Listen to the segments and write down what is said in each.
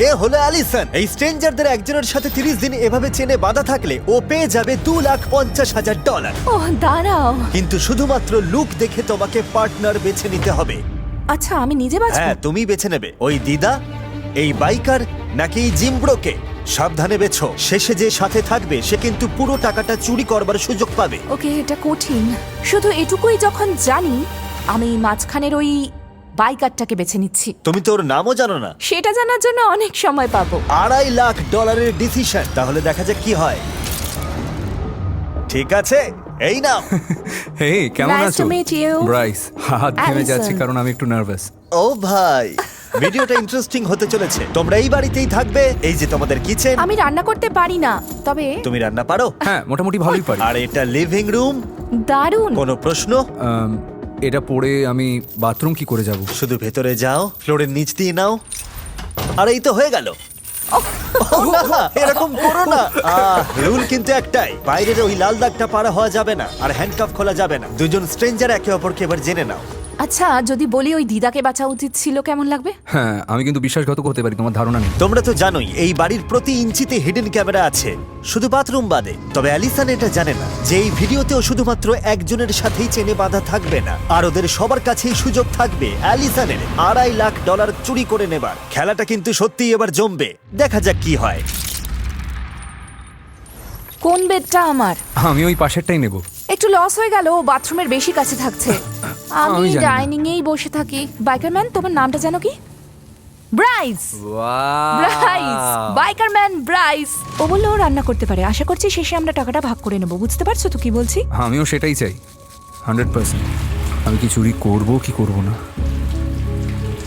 এ হলো অ্যালিসন। এই স্ট্রেঞ্জারদের একজনের সাথে 30 দিন এভাবে চেনে বাঁধা থাকলে ও পেয়ে যাবে $2,50,000। ওহ দাঁড়াও। কিন্তু শুধুমাত্র লুক দেখে তোমাকে পার্টনার বেছে নিতে হবে। আচ্ছা আমি নিজে বাঁচবো? হ্যাঁ, তুমি বেছে নেবে ওই দিদা, এই বাইকার, নাকি এই জিমব্রোকে। সাবধানে বেছো, শেষে যে সাথে থাকবে সে কিন্তু পুরো টাকাটা চুরি করবার সুযোগ পাবে। ওকে, এটা কঠিন। শুধু এটুকুই যখন জানি, আমি মাঝখানের ওই বাইকারটাকে বেছে নিচ্ছি। তুমি তো ওর নামও জানো না। সেটা জানার জন্য অনেক সময় পাবো। $2.5 লাখ ডিসিশন। তাহলে দেখা যাক কি হয়। ঠিক আছে, এই নাও। হেই, কেমন Nice আছো? to meet you. ব্রাইস, হাত ঘেমে Allison. যাচ্ছে কারণ আমি একটু নার্ভাস। ও ভাই, ভিডিওটা ইন্টারেস্টিং হতে চলেছে। তোমরা এই বাড়িতেই থাকবে। এই যে তোমাদের কিচেন। আমি রান্না করতে পারি না, তবে তুমি রান্না পারো? হ্যাঁ, মোটামুটি ভালোই পারি। আর এটা লিভিং রুম। দারুণ। কোনো প্রশ্ন? এটা পরে আমি বাথরুম কি করে যাব? শুধু ভেতরে যাও, ফ্লোরের নিচ দিয়ে নাও, আর এই তো হয়ে গেল। না, এরকম করো না। রুল কিন্তু একটাই, বাইরের ওই লাল দাগটা পারা হওয়া যাবে না, আর হ্যান্ডকাফ খোলা যাবে না। দুজন স্ট্রেঞ্জার একে অপরকে এবার জেনে নাও। আচ্ছা, যদি বলি ওই দিদাকে বাঁচা উচিত ছিল, কেমন লাগবে? হ্যাঁ, আমি কিন্তু বিশ্বাসঘাতক হতে পারি, তোমার ধারণা নেই। তোমরা তো জানোই এই বাড়ির প্রতি ইঞ্চিতে হিডেন ক্যামেরা আছে, শুধু বাথরুম বাদে। তবে অ্যালিসন এটা জানে না যে এই ভিডিওতেও শুধুমাত্র একজনের সাথেই চেনে বাঁধা থাকবে না, আর ওদের সবার কাছেই সুযোগ থাকবে অ্যালিসনের $2.5 লাখ চুরি করে নেবার। খেলাটা কিন্তু সত্যিই এবার জমবে। দেখা যাক কি হয়। কোন বেডটা আমার? আমি ওই পাশেরটাই নেব। একটু লস হয়ে গেল, বাথরুমের বেশি কাছে থাকছে। আমি আমি জানি না। ডাইনিং এই বসে থাকি। বাইকারম্যান, তোমার নামটা জানো কি? ব্রাইস। Bryce, Bikerman Bryce. ও বললো ও রান্না করতে পারে। আশা করছি শেষে আমরা টাকাটা ভাগ করে নেবো। বুঝতে পারছো তো কি বলছি? আমিও সেটাই চাই, 100%। আমি কি চুরি করব কি করব না,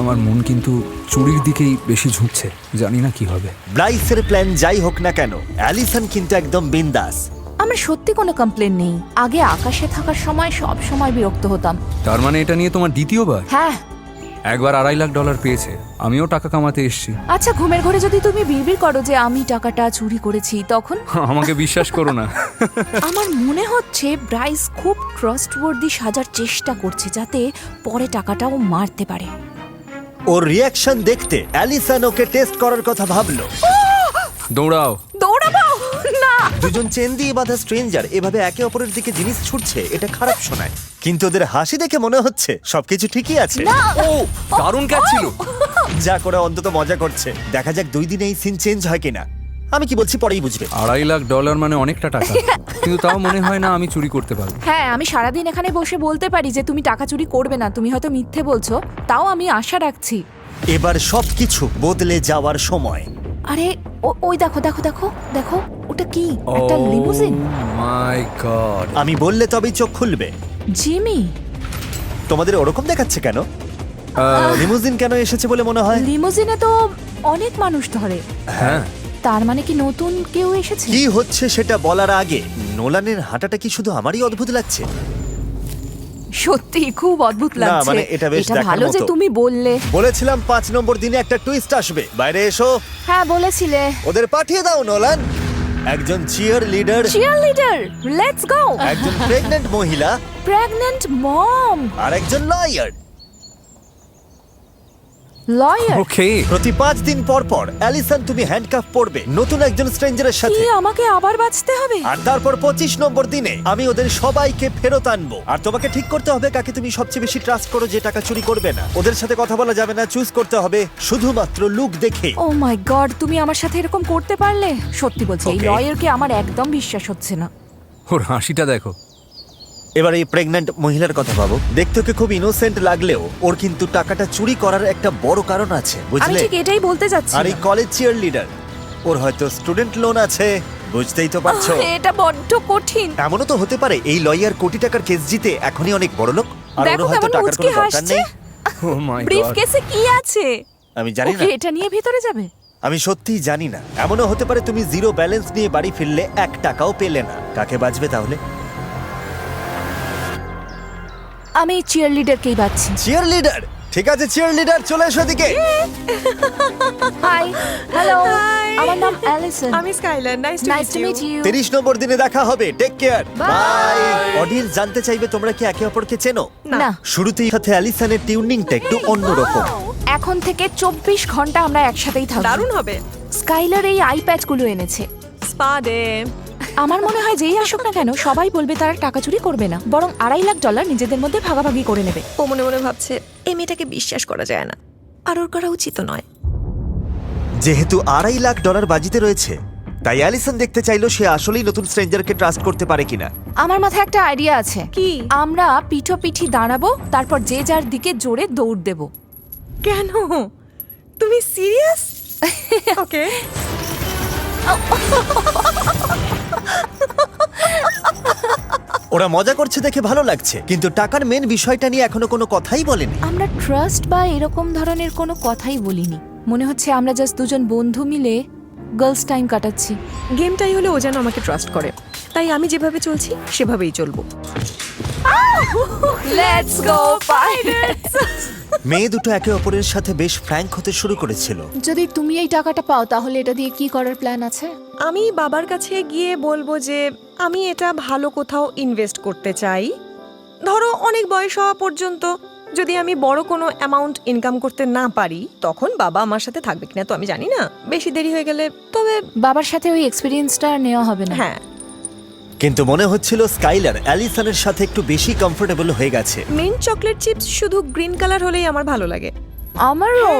আমার মন কিন্তু চুরির দিকেই বেশি ঝুঁকছে। জানি না কি হবে। ব্রাইসের প্ল্যান যাই হোক না কেন, অ্যালিসন কিন্তু একদম বিন্দাস। আমার সত্যি কোনো কমপ্লেন নেই। আগে আকাশে থাকার সময় সব সময় বিরক্ত হতাম। তার মানে এটা নিয়ে তোমার দ্বিতীয়বার? হ্যাঁ। একবার $2.5 লাখ পেয়েছে, আমিও টাকা কামাতে এসেছি। আচ্ছা, ঘুমের ঘরে যদি তুমি বিড়বিড় করো যে আমি টাকাটা চুরি করেছি, তখন? আমাকে বিশ্বাস করো না। আমার মনে হচ্ছে ব্রাইস খুব ট্রাস্টওয়ার্দি সাজার চেষ্টা করছে, যাতে পরে টাকাটাও মারতে পারে। ওর রিয়াকশন দেখতে অ্যালিসন ওকে টেস্ট করার কথা ভাবলো। দৌড়াও। দৌড়াবো না। দুজন চেন দিয়ে বাঁধা স্ট্রেঞ্জার এভাবে একে অপরের দিকে জিনিস ছুটছে, এটা খারাপ শোনায়, কিন্তু ওদের হাসি দেখে মনে হচ্ছে সবকিছু ঠিকই আছে। ও, দারুণ ক্যাচ ছিল। যা করে অন্তত মজা করছে। দেখা যাক 2 দিনে এই সিন চেঞ্জ হয় কিনা। আমি কি বলছি পরেই বুঝবে। $2.5 লাখ মানে অনেকটা টাকা, কিন্তু তাও মনে হয় না আমি চুরি করতে পারবো। হ্যাঁ, আমি সারাদিন এখানে বসে বলতে পারি যে তুমি টাকা চুরি করবে না। তুমি হয়তো মিথ্যে বলছো, তাও আমি আশা রাখছি। এবার সবকিছু বদলে যাওয়ার সময়। আরে ওই দেখো দেখো দেখো দেখো, ওটা কি? একটা লিমুজিন। মাই গড। আমি বললে তবেই চোখ খুলবে। জিমি। তোমাদের ওরকম দেখাচ্ছে কেন? লিমুজিন কেন এসেছে বলে মনে হয়? লিমুজিনে তো অনেক মানুষ ধরে। হ্যাঁ, তার মানে কি নতুন কেউ এসেছে? কি হচ্ছে সেটা বলার আগে নোলানের হাঁটাটা কি শুধু আমারই অদ্ভুত লাগছে? সত্যি খুব অদ্ভুত না, লাগছে। মানে এটা বেশ দেখার ভালো যে মতো। তুমি বললে। বলেছিলাম 5 নম্বর দিনে একটা টুইস্ট আসবে। বাইরে এসো। হ্যাঁ, বলেছিলে। ওদের পাঠিয়ে দাও নোলান। একজন চিয়ার লিডার, চিয়ারলিডার, লেটস গো। একজন প্রেগন্যান্ট মহিলা, প্রেগন্যান্ট মম, আর একজন লয়ার। লয়ার। ওকে। প্রতি 5 দিন পর পর অ্যালিসন তুমি হ্যান্ডকাফ পরবে নতুন একজন স্ট্রেঞ্জারের কি সাথে। আমাকে আবার বাঁচতে হবে? আর তারপর 25 নম্বর দিনে আমি ওদের সবাইকে ফেরত আনবো। আর তোমাকে ঠিক করতে হবে কাকে তুমি সবচেয়ে বেশি ট্রাস্ট করো, যে টাকা চুরি করবে না। ওদের সাথে কথা বলা যাবে না, চুজ করতে হবে শুধুমাত্র লুক দেখে। ও মাই গড, তুমি আমার সাথে এরকম করতে পারলে? সত্যি বলছি, এই Okay. লয়ারকে আমার একদম বিশ্বাস হচ্ছে না। ওর হাসিটা দেখো। এবার এই প্রেগন্যান্ট মহিলার কথা ভাবো। দেখতে ওকে খুব ইনোসেন্ট লাগলেও ওর কিন্তু টাকাটা চুরি করার একটা বড় কারণ আছে, আমি বুঝলে? ঠিক এটাই বলতে যাচ্ছি। আর এই কলেজ চিয়ার লিডার, ওর হয়তো স্টুডেন্ট লোন আছে, বুঝতেই তো পারছো। এটা বড্ড কঠিন। এমনও তো হতে পারে এই লয়ার কোটি টাকার কেস জিতে এখনই অনেক বড় লোক, আর ওর দেখো হয়তো কেমন টাকার মুচকি কোনো দরকার হাসছে। নেই। ও মাই ব্রিফ গড। কেসে কি আছে? আমি জানি না, ওকে, এটা নিয়ে ভিতরে যাবে? আমি সত্যিই জানি না। এমনও হতে পারে তুমি জিরো ব্যালেন্স নিয়ে বাড়ি ফিরলে 1 টাকাও পেলে না। কাকে বাঁচবে তাহলে? আমি চিয়ারলিডারকেই বাঁচছি। চিয়ার লিডার, ঠিক আছে চিয়ার লিডার, চলে এসো এদিকে। হাই, হ্যালো, আমার নাম অ্যালিসন। আমি Skylar, nice nice to meet you. 30 number দিনে দেখা হবে, take care, Bye. Bye. Audience জানতে চাইবে তোমরা কি একে অপরকে চেনো? না। শুরুতেই সাথে অ্যালিসনের টিউনিংটা একটু অন্যরকম। এখন থেকে 24 ঘন্টা আমরা একসাথেই থাকবো। দারুণ হবে। স্কাইলার এই আই প্যাচগুলো এনেছে। Spa day. আমার মনে হয় যেই আসুক না কেন সবাই বলবে তারা টাকা চুরি করবে না, বরং $2.5 লাখ নিজেদের মধ্যে ভাগাভাগি করে নেবে। ও মনে মনে ভাবছে এই মেয়েটাকে বিশ্বাস করা যায় না, আর ওর করা উচিত নয়। যেহেতু $2.5 লাখ বাজিতে রয়েছে, তাই অ্যালিসন দেখতে চাইলো সে আসলেই নতুন স্ট্রেঞ্জারকে ট্রাস্ট করতে পারে কিনা। আমার মাথায় একটা আইডিয়া আছে। কি? আমরা পিঠোপিঠি দাঁড়াবো, তারপর যে যার দিকে জোরে দৌড় দেব। কেন? তুমি সিরিয়াস? ওকে। ওরা মজা করছে দেখে ভালো লাগছে, কিন্তু টাকার মেন বিষয়টা নিয়ে এখনো কোনো কথাই বলেনি। আমরা ট্রাস্ট বা এরকম ধরনের কোনো কথাই বলিনি। মনে হচ্ছে আমরা জাস্ট দুজন বন্ধু মিলে গার্লস টাইম কাটাচ্ছি। গেমটাই হলো ও যেন আমাকে ট্রাস্ট করে, তাই আমি যেভাবে চলছি সেভাবেই চলবো। Let's go pirates. মেয়ে দুটো একে অপরের সাথে বেশ ফ্র্যাঙ্ক হতে শুরু করেছিল। যদি তুমি এই টাকাটা পাও তাহলে এটা দিয়ে কি করার প্ল্যান আছে? আমি বাবার কাছে গিয়ে বলবো যে আমি এটা ভালো কোথাও ইনভেস্ট করতে চাই। ধরো অনেক বয়স হওয়া পর্যন্ত যদি আমি বড় কোনো অ্যামাউন্ট ইনকাম করতে না পারি, তখন বাবা আমার সাথে থাকবে কিনা তো আমি জানি না। বেশি দেরি হয়ে গেলে তবে বাবার সাথে ওই এক্সপেরিয়েন্সটা নেওয়া হবে না। হ্যাঁ। কিন্তু মনে হচ্ছিল স্কাইলার অ্যালিসনের সাথে একটু বেশি কমফোর্টেবল হয়ে গেছে। মিন্ট চকলেট চিপস শুধু গ্রিন কালার হলেই আমার ভালো লাগে। আমারও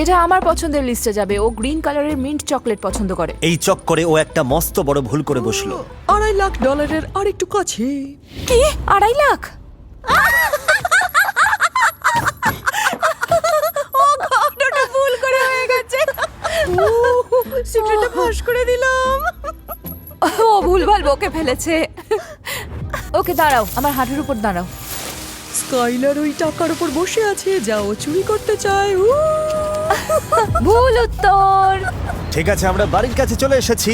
এটা আমার পছন্দের লিস্টে যাবে। ও গ্রিন কালারের মিন্ট চকলেট পছন্দ করে। এই চক্করে ও একটা মস্ত বড় ভুল করে বসলো। $2.5 লাখ আর একটু কাছে। কি? $2.5 লাখ? ওটা ভুল করে হয়ে গেছে। সিক্রেটটা ফাঁস করে দিলাম। ও ভুলভাল বকে ফেলেছে। ওকে দাঁড়াও, আমার হাঁটুর উপর দাঁড়াও। স্কাইলার ওই টাকার উপর বসে আছে যা ও চুরি করতে চায়। ভুল উত্তর। ঠিক আছে, আমরা বাড়ির কাছে চলে এসেছি।